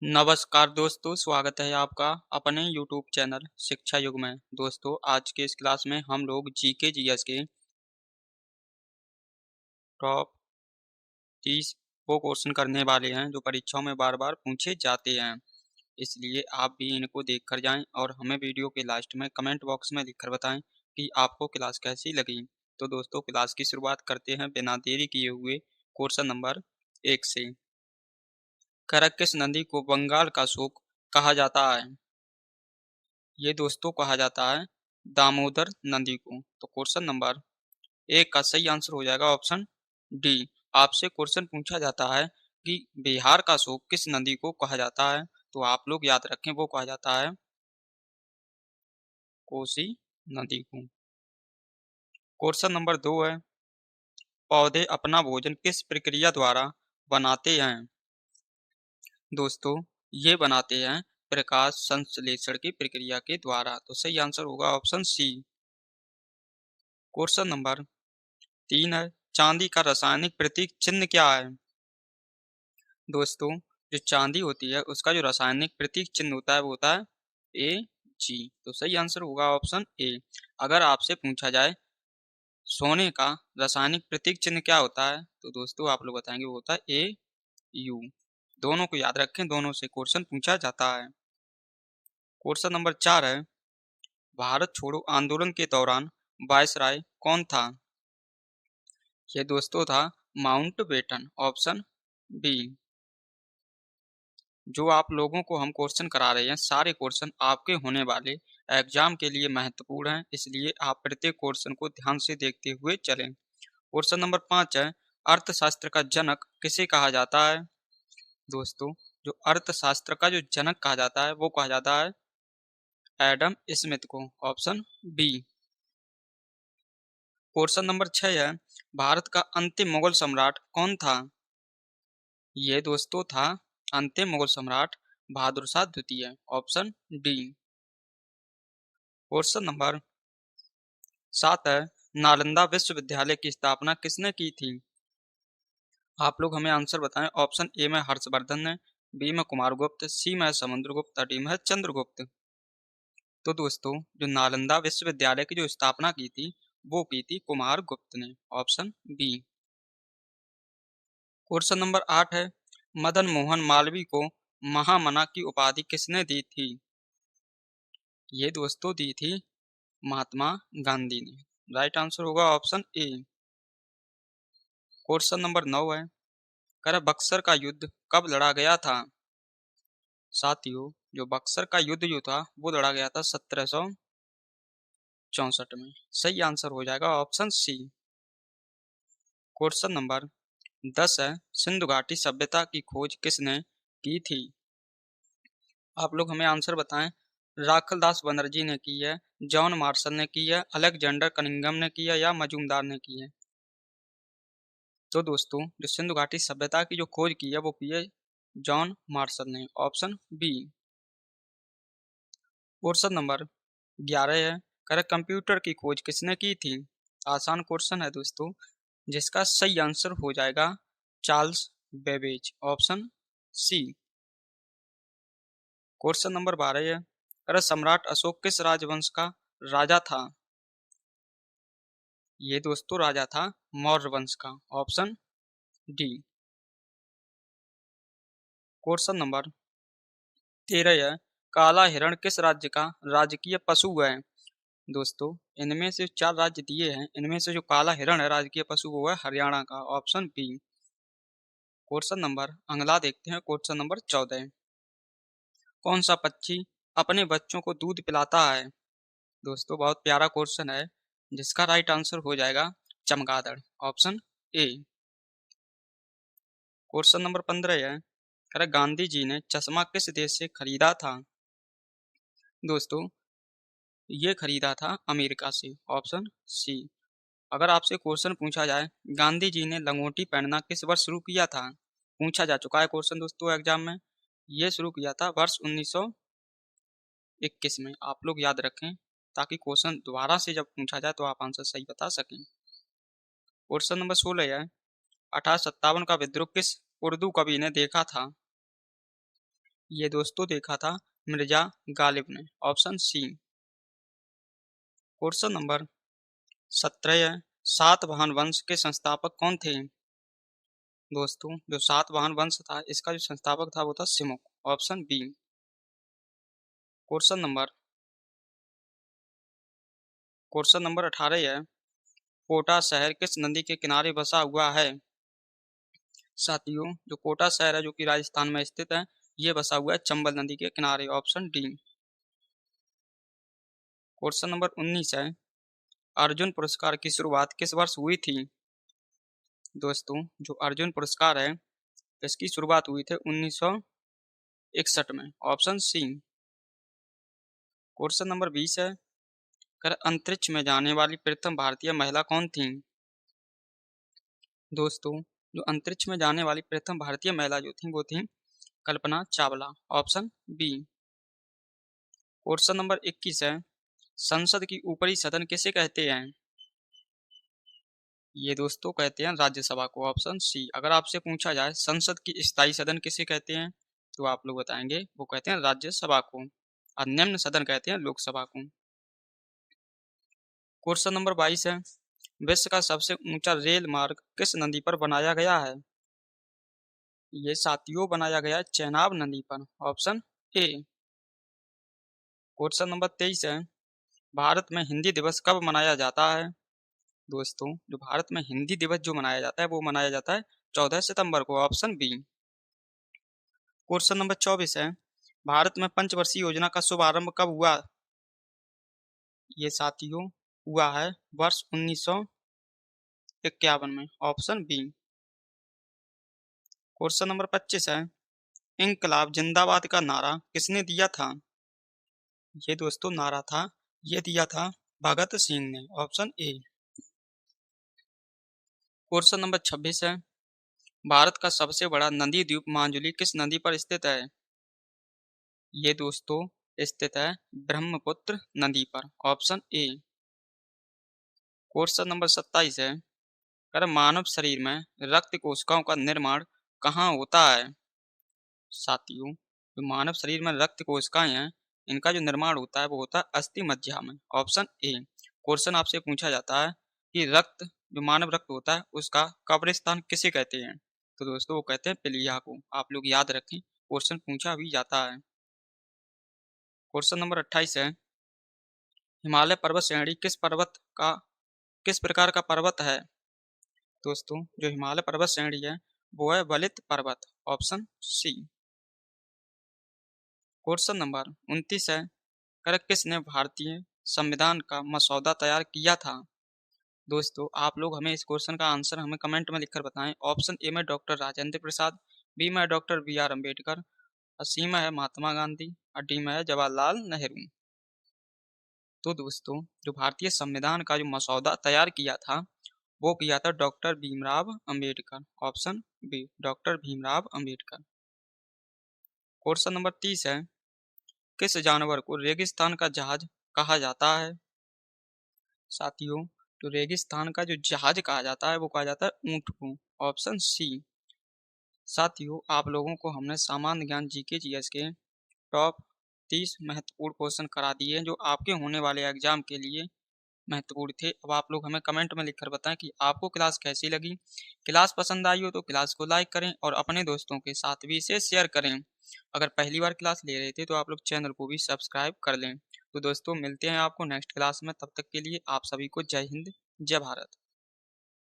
नमस्कार दोस्तों, स्वागत है आपका अपने YouTube चैनल शिक्षा युग में। दोस्तों, आज के इस क्लास में हम लोग जीके जीएस के टॉप 30 वो क्वेश्चन करने वाले हैं जो परीक्षाओं में बार बार पूछे जाते हैं। इसलिए आप भी इनको देख कर जाएं और हमें वीडियो के लास्ट में कमेंट बॉक्स में लिखकर बताएं कि आपको क्लास कैसी लगी। तो दोस्तों, क्लास की शुरुआत करते हैं बिना देरी किए हुए क्वेश्चन नंबर 1 से। किस नदी को बंगाल का शोक कहा जाता है? ये दोस्तों कहा जाता है दामोदर नदी को। तो क्वेश्चन नंबर 1 का सही आंसर हो जाएगा ऑप्शन डी। आपसे क्वेश्चन पूछा जाता है कि बिहार का शोक किस नदी को कहा जाता है, तो आप लोग याद रखें वो कहा जाता है कोसी नदी को। क्वेश्चन नंबर 2 है, पौधे अपना भोजन किस प्रक्रिया द्वारा बनाते हैं? दोस्तों, ये बनाते हैं प्रकाश संश्लेषण की प्रक्रिया के द्वारा। तो सही आंसर होगा ऑप्शन सी। क्वेश्चन नंबर 3 है, चांदी का रासायनिक प्रतीक चिन्ह क्या है? दोस्तों, जो चांदी होती है उसका जो रासायनिक प्रतीक चिन्ह होता है वो होता है Ag। तो सही आंसर होगा ऑप्शन ए। अगर आपसे पूछा जाए सोने का रासायनिक प्रतीक चिन्ह क्या होता है, तो दोस्तों आप लोग बताएंगे वो होता है Au। दोनों को याद रखें, दोनों से क्वेश्चन पूछा जाता है। क्वेश्चन नंबर 4 है, भारत छोड़ो आंदोलन के दौरान वायसराय कौन था? ये दोस्तों था माउंटबेटन, ऑप्शन बी। जो आप लोगों को हम क्वेश्चन करा रहे हैं सारे क्वेश्चन आपके होने वाले एग्जाम के लिए महत्वपूर्ण हैं, इसलिए आप प्रत्येक क्वेश्चन को ध्यान से देखते हुए चलें। क्वेश्चन नंबर 5 है, अर्थशास्त्र का जनक किसे कहा जाता है? दोस्तों, जो अर्थशास्त्र का जो जनक कहा जाता है वो कहा जाता है एडम स्मिथ को, ऑप्शन बी। क्वेश्चन नंबर 6 है, भारत का अंतिम मुगल सम्राट कौन था? ये दोस्तों था अंतिम मुगल सम्राट बहादुर शाह द्वितीय, ऑप्शन डी। क्वेश्चन नंबर 7 है, नालंदा विश्वविद्यालय की स्थापना किसने की थी? आप लोग हमें आंसर बताएं। ऑप्शन ए में हर्षवर्धन ने, बी में कुमारगुप्त, सी में समुद्रगुप्त, डी में चंद्रगुप्त। तो दोस्तों, जो नालंदा विश्वविद्यालय की जो स्थापना की थी वो की थी कुमारगुप्त ने, ऑप्शन बी। क्वेश्चन नंबर 8 है, मदन मोहन मालवीय को महामना की उपाधि किसने दी थी? ये दोस्तों दी थी महात्मा गांधी ने। राइट आंसर होगा ऑप्शन ए। क्वेश्चन नंबर 9 है, कर बक्सर का युद्ध कब लड़ा गया था? साथियों, जो बक्सर का युद्ध जो था वो लड़ा गया था 1764 में। सही आंसर हो जाएगा ऑप्शन सी। क्वेश्चन नंबर 10 है, सिंधु घाटी सभ्यता की खोज किसने की थी? आप लोग हमें आंसर बताएं। राखलदास बनर्जी ने की है, जॉन मार्शल ने की है, अलेक्जेंडर कनिंघम ने की है या मजूमदार ने की है? तो दोस्तों, जो सिंधु घाटी सभ्यता की जो खोज की है वो की है जॉन मार्शल ने, ऑप्शन बी। क्वेश्चन नंबर 11 है, कर कंप्यूटर की खोज किसने की थी? आसान क्वेश्चन है दोस्तों, जिसका सही आंसर हो जाएगा Charles Babbage, option C. Question number 12 है, कर सम्राट अशोक किस राजवंश का राजा था? ये दोस्तों राजा था मौर्य वंश का, ऑप्शन डी। क्वेश्चन नंबर 13 है, काला हिरण किस राज्य का राजकीय पशु है? दोस्तों, इनमें से 4 राज्य दिए हैं, इनमें से जो काला हिरण है राजकीय पशु वो है हरियाणा का, ऑप्शन बी। क्वेश्चन नंबर अगला देखते हैं। क्वेश्चन नंबर 14, कौन सा पक्षी अपने बच्चों को दूध पिलाता है? दोस्तों, बहुत प्यारा क्वेश्चन है, जिसका राइट आंसर हो जाएगा चमगादड़, ऑप्शन ए। क्वेश्चन नंबर 15 है, अरे गांधी जी ने चश्मा किस देश से खरीदा था? दोस्तों, ये खरीदा था अमेरिका से, ऑप्शन सी। अगर आपसे क्वेश्चन पूछा जाए गांधी जी ने लंगोटी पहनना किस वर्ष शुरू किया था, पूछा जा चुका है क्वेश्चन दोस्तों एग्जाम में। ये शुरू किया था वर्ष 1921 में। आप लोग याद रखें ताकि क्वेश्चन दोबारा से जब पूछा जाए तो आप आंसर सही बता सकें। क्वेश्चन नंबर 16 है, 1857 का विद्रोह किस उर्दू कवि ने देखा था? ये दोस्तों देखा था मिर्जा गालिब ने, ऑप्शन सी। क्वेश्चन नंबर 17 है, सातवाहन वंश के संस्थापक कौन थे? दोस्तों जो सातवाहन वंश था इसका जो संस्थापक था वो था Simuka, option B. Question number 18 है, कोटा शहर किस नदी के किनारे बसा हुआ है? साथियों जो कोटा शहर है जो कि राजस्थान में स्थित है, ये बसा हुआ है चंबल नदी के किनारे, ऑप्शन डी। क्वेश्चन नंबर 19 है, अर्जुन पुरस्कार की शुरुआत किस वर्ष हुई थी? दोस्तों जो अर्जुन पुरस्कार है इसकी शुरुआत हुई थी 1961 में, ऑप्शन सी। क्वेश्चन नंबर 20 है, कर अंतरिक्ष में जाने वाली प्रथम भारतीय महिला कौन थी? दोस्तों जो अंतरिक्ष में जाने वाली प्रथम भारतीय महिला जो थी वो थी Kalpana Chawla, option B. Question number 21 है, संसद की ऊपरी सदन किसे कहते हैं? ये दोस्तों कहते हैं राज्यसभा को, ऑप्शन सी। अगर आपसे पूछा जाए संसद की स्थायी सदन किसे कहते हैं तो आप लोग बताएंगे वो कहते हैं राज्यसभा को, और निम्न सदन कहते हैं लोकसभा को। क्वेश्चन नंबर 22 है, विश्व का सबसे ऊंचा रेल मार्ग किस नदी पर बनाया गया है? ये साथियों बनाया गया है चेनाब नदी पर, ऑप्शन ए। क्वेश्चन नंबर 23 है, भारत में हिंदी दिवस कब मनाया जाता है? दोस्तों जो भारत में हिंदी दिवस जो मनाया जाता है वो मनाया जाता है 14 सितंबर को, ऑप्शन बी। क्वेश्चन नंबर 24 है, भारत में पंचवर्षीय योजना का शुभारंभ कब हुआ? ये साथियों हुआ है वर्ष 1951 में, ऑप्शन बी। क्वेश्चन नंबर 25 है, इंकलाब जिंदाबाद का नारा किसने दिया था? ये दोस्तों नारा था, ये दिया था भगत सिंह ने, ऑप्शन ए। क्वेश्चन नंबर 26 है, भारत का सबसे बड़ा नदी द्वीप माजुली किस नदी पर स्थित है? ये दोस्तों स्थित है ब्रह्मपुत्र नदी पर, ऑप्शन ए। क्वेश्चन नंबर 27 है, कर मानव शरीर में रक्त कोशिकाओं का निर्माण कहाँ होता है? साथियों जो मानव शरीर में रक्त कोशिकाएं हैं इनका जो निर्माण होता है वो होता है अस्थि मज्जा में, ऑप्शन ए। क्वेश्चन आपसे पूछा जाता है कि रक्त जो मानव रक्त होता है उसका कब्रिस्तान किसे कहते हैं? तो दोस्तों वो कहते हैं प्लीहा को, आप लोग याद रखें, क्वेश्चन पूछा भी जाता है। क्वेश्चन नंबर 28 है, हिमालय पर्वत श्रेणी किस प्रकार का पर्वत है? दोस्तों जो हिमालय पर्वत श्रेणी है वो है वलित पर्वत, ऑप्शन सी। क्वेश्चन नंबर 29 है, कर किसने भारतीय संविधान का मसौदा तैयार किया था? दोस्तों आप लोग हमें इस क्वेश्चन का आंसर हमें कमेंट में लिखकर बताएं। ऑप्शन ए में डॉक्टर राजेंद्र प्रसाद, बी में डॉक्टर बी आर अम्बेडकर, और सी में है महात्मा गांधी, और डी में है जवाहरलाल नेहरू। तो दोस्तों जो भारतीय संविधान का जो मसौदा तैयार किया था वो किया था doctor Bhimrao Ambedkar, option B doctor Bhimrao Ambedkar. Question number 30 है, किस जानवर को रेगिस्तान का जहाज कहा जाता है? साथियों जो रेगिस्तान का जो जहाज कहा जाता है वो कहा जाता है ऊंट को, ऑप्शन सी। साथियों आप लोगों को हमने सामान्य ज्ञान जीके जीएस के टॉप 30 महत्वपूर्ण क्वेश्चन करा दिए जो आपके होने वाले एग्जाम के लिए महत्वपूर्ण थे। अब आप लोग हमें कमेंट में लिखकर बताएं कि आपको क्लास कैसी लगी। क्लास पसंद आई हो तो क्लास को लाइक करें और अपने दोस्तों के साथ भी इसे शेयर करें। अगर पहली बार क्लास ले रहे थे तो आप लोग चैनल को भी सब्सक्राइब कर लें। तो दोस्तों मिलते हैं आपको नेक्स्ट क्लास में, तब तक के लिए आप सभी को जय हिंद, जय भारत।